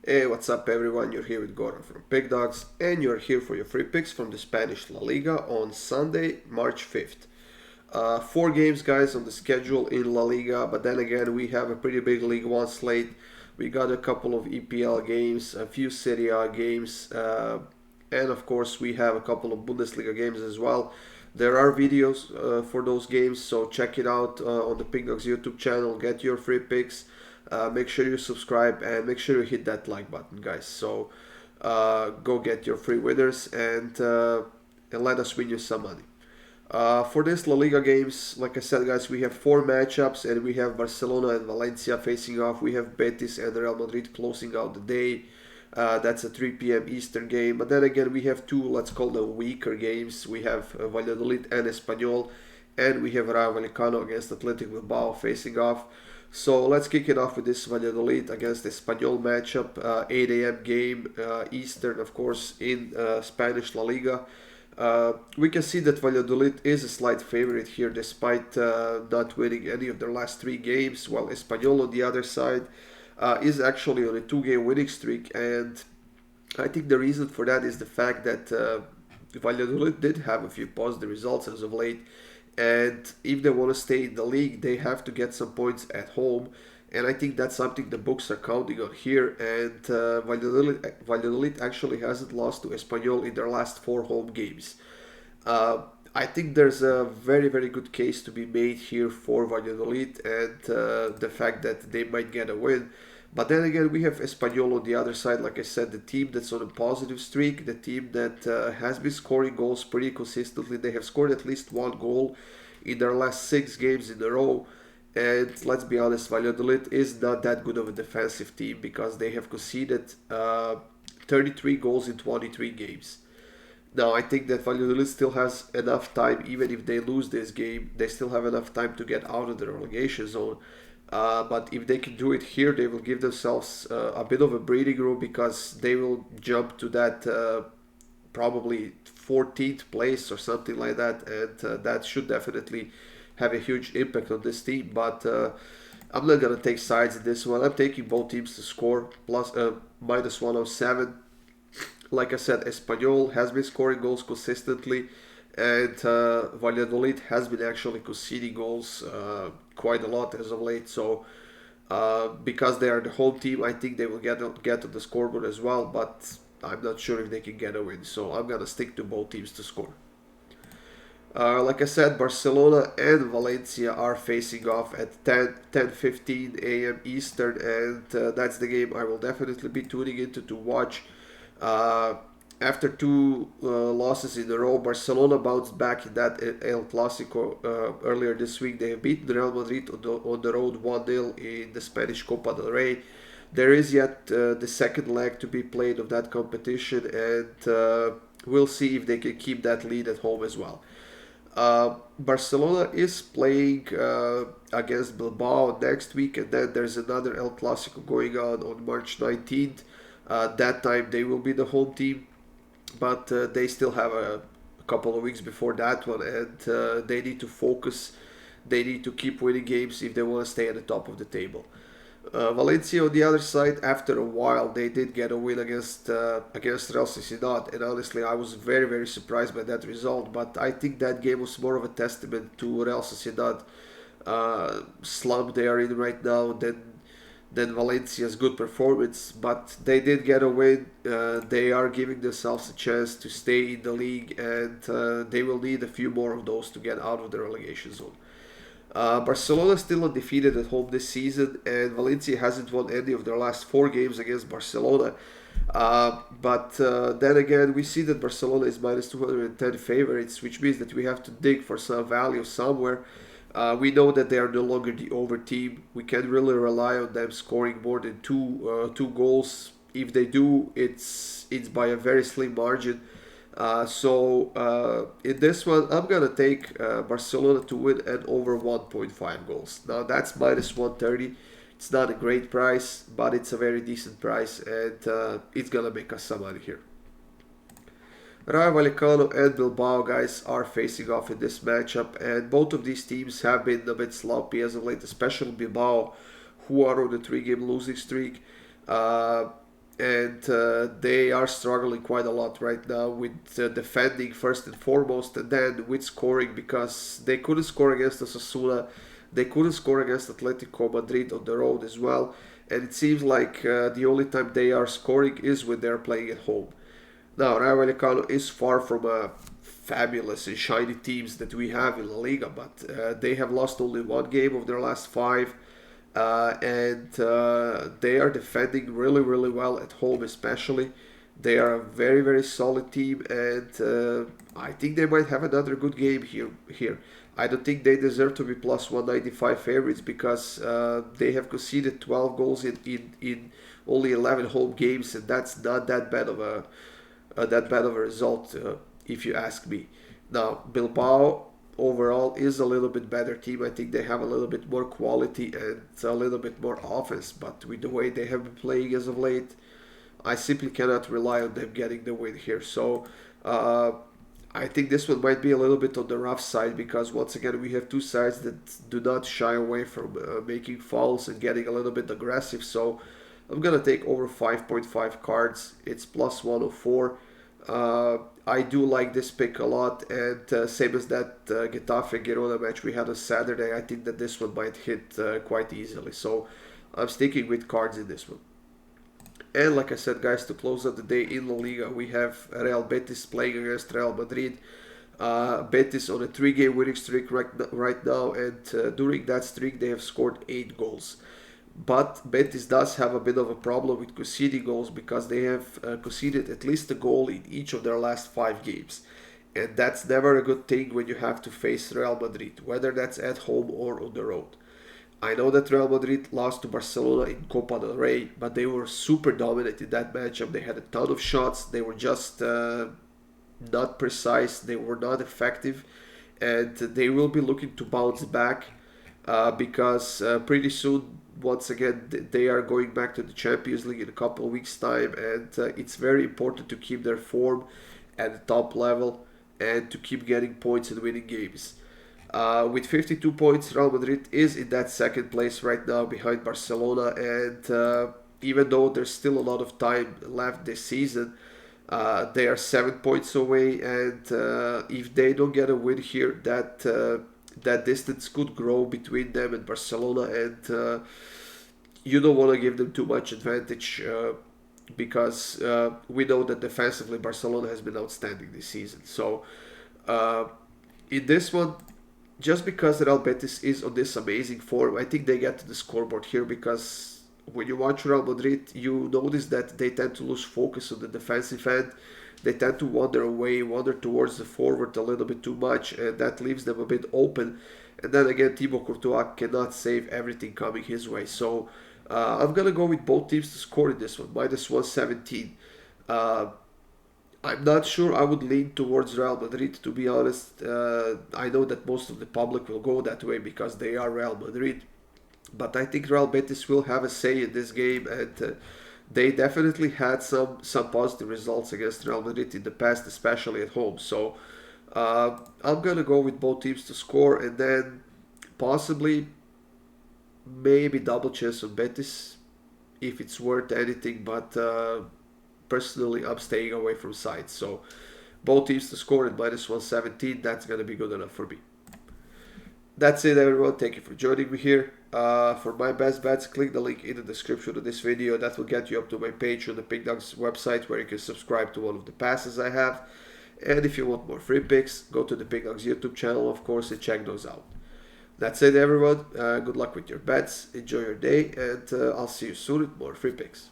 Hey, what's up everyone? You're here with Goran from Pick Dawgz, and you're here for your free picks from the Spanish La Liga on Sunday, March 5th. Four games, guys, on the schedule in La Liga, but then again, we have a pretty big League One slate. We got a couple of EPL games, a few Serie A games, and of course, we have a couple of Bundesliga games as well. There are videos for those games, so check it out on the Pickdawgz YouTube channel. Get your free picks. Make sure you subscribe and make sure you hit that like button, guys. So go get your free winners and let us win you some money. For this La Liga games, like I said, guys, we have four matchups and we have Barcelona and Valencia facing off. We have Betis and Real Madrid closing out the day. That's a 3 p.m. Eastern game. But then again, we have two, let's call them weaker games. We have Valladolid and Espanyol, and we have Rayo Vallecano against Athletic Bilbao facing off. So let's kick it off with this Valladolid against Espanyol matchup, 8 a.m. game, Eastern, of course, in Spanish La Liga. We can see that Valladolid is a slight favorite here despite not winning any of their last three games, while Espanyol on the other side is actually on a two-game winning streak. And I think the reason for that is the fact that Valladolid did have a few positive results as of late. And if they want to stay in the league, they have to get some points at home. And I think that's something the books are counting on here. And Valladolid actually hasn't lost to Espanyol in their last four home games. I think there's a very, very good case to be made here for Valladolid and the fact that they might get a win. But then again, we have Espanyol on the other side, like I said, the team that's on a positive streak, the team that has been scoring goals pretty consistently. They have scored at least one goal in their last six games in a row. And let's be honest, Valladolid is not that good of a defensive team because they have conceded 33 goals in 23 games. Now, I think that Valladolid still has enough time, even if they lose this game, they still have enough time to get out of the relegation zone. But if they can do it here, they will give themselves a bit of a breathing room because they will jump to that probably 14th place or something like that, and that should definitely have a huge impact on this team. But I'm not gonna take sides in this one. I'm taking both teams to score plus minus 107. Like I said, Espanyol has been scoring goals consistently, and Valladolid has been actually conceding goals quite a lot as of late. So because they are the home team, I think they will get on the scoreboard as well. But I'm not sure if they can get a win. So I'm gonna stick to both teams to score. Like I said, Barcelona and Valencia are facing off at 10:15 a.m. Eastern, and that's the game I will definitely be tuning into to watch. Uh, After two losses in a row, Barcelona bounced back in that El Clasico earlier this week. They have beaten Real Madrid on the road 1-0 in the Spanish Copa del Rey. There is yet the second leg to be played of that competition, and we'll see if they can keep that lead at home as well. Barcelona is playing against Bilbao next week, and then there's another El Clasico going on March 19th. That time they will be the home team, but they still have a couple of weeks before that one, and they need to focus. They need to keep winning games if they want to stay at the top of the table. Valencia on the other side, after a while, they did get a win against Real Sociedad, and honestly, I was very, very surprised by that result. But I think that game was more of a testament to Real Sociedad slump they are in right now than Valencia's good performance. But they did get a win. They are giving themselves a chance to stay in the league, and they will need a few more of those to get out of the relegation zone. Barcelona is still undefeated at home this season, and Valencia hasn't won any of their last four games against Barcelona. But then again, we see that Barcelona is minus 210 favorites, which means that we have to dig for some value somewhere. We know that they are no longer the over team. We can't really rely on them scoring more than two goals. If they do, it's by a very slim margin. So in this one, I'm gonna take Barcelona to win and over 1.5 goals. Now that's minus 130. It's not a great price, but it's a very decent price, and it's gonna make us some money here. Rayo Vallecano and Bilbao, guys, are facing off in this matchup, and both of these teams have been a bit sloppy as of late, especially Bilbao, who are on a three-game losing streak. Uh, and they are struggling quite a lot right now with defending first and foremost, and then with scoring because they couldn't score against Osasuna, they couldn't score against Atletico Madrid on the road as well, and it seems like the only time they are scoring is when they're playing at home. Now, Rayo Vallecano is far from a fabulous and shiny teams that we have in La Liga, but they have lost only one game of their last five, and they are defending really, really well at home, especially. They are a very, very solid team, and I think they might have another good game here. I don't think they deserve to be plus 195 favorites because they have conceded 12 goals in only 11 home games, and that's not that bad of a result, if you ask me. Now, Bilbao overall is a little bit better team. I think they have a little bit more quality and a little bit more offense, but with the way they have been playing as of late, I simply cannot rely on them getting the win here. So, I think this one might be a little bit on the rough side because once again we have two sides that do not shy away from making fouls and getting a little bit aggressive. So I'm gonna take over 5.5 cards. It's plus 104. I do like this pick a lot, and same as that Getafe Girona match we had on Saturday, I think that this one might hit quite easily. So I'm sticking with cards in this one. And like I said, guys, to close out the day in La Liga, we have Real Betis playing against Real Madrid. Betis on a 3-game winning streak right now, and during that streak they have scored 8 goals. But Betis does have a bit of a problem with conceding goals because they have conceded at least a goal in each of their last 5 games. And that's never a good thing when you have to face Real Madrid, whether that's at home or on the road. I know that Real Madrid lost to Barcelona in Copa del Rey, but they were super dominant in that matchup. They had a ton of shots. They were just not precise. They were not effective. And they will be looking to bounce back because pretty soon, once again, they are going back to the Champions League in a couple of weeks' time. And it's very important to keep their form at the top level and to keep getting points and winning games. With 52 points, Real Madrid is in that second place right now behind Barcelona, and even though there's still a lot of time left this season, they are 7 points away, and if they don't get a win here, that distance could grow between them and Barcelona, and you don't want to give them too much advantage because we know that defensively Barcelona has been outstanding this season. So in this one, just because Real Betis is on this amazing form, I think they get to the scoreboard here because when you watch Real Madrid, you notice that they tend to lose focus on the defensive end. They tend to wander towards the forward a little bit too much, and that leaves them a bit open. And then again, Thibaut Courtois cannot save everything coming his way. So I'm going to go with both teams to score in this one, minus 117. I'm not sure I would lean towards Real Madrid, to be honest. I know that most of the public will go that way because they are Real Madrid. But I think Real Betis will have a say in this game, and they definitely had some positive results against Real Madrid in the past, especially at home. So I'm going to go with both teams to score, and then possibly maybe double chance on Betis if it's worth anything, but personally I'm staying away from sides. So both teams to score at minus 117, that's going to be good enough for me. That's it, everyone. Thank you for joining me here. For my best bets, click the link in the description of this video. That will get you up to my page on the Pick Dawgz website where you can subscribe to all of the passes I have. And if you want more free picks, go to the Pick Dawgz YouTube channel, of course, and check those out. That's it, everyone. Good luck with your bets. Enjoy your day, and I'll see you soon with more free picks.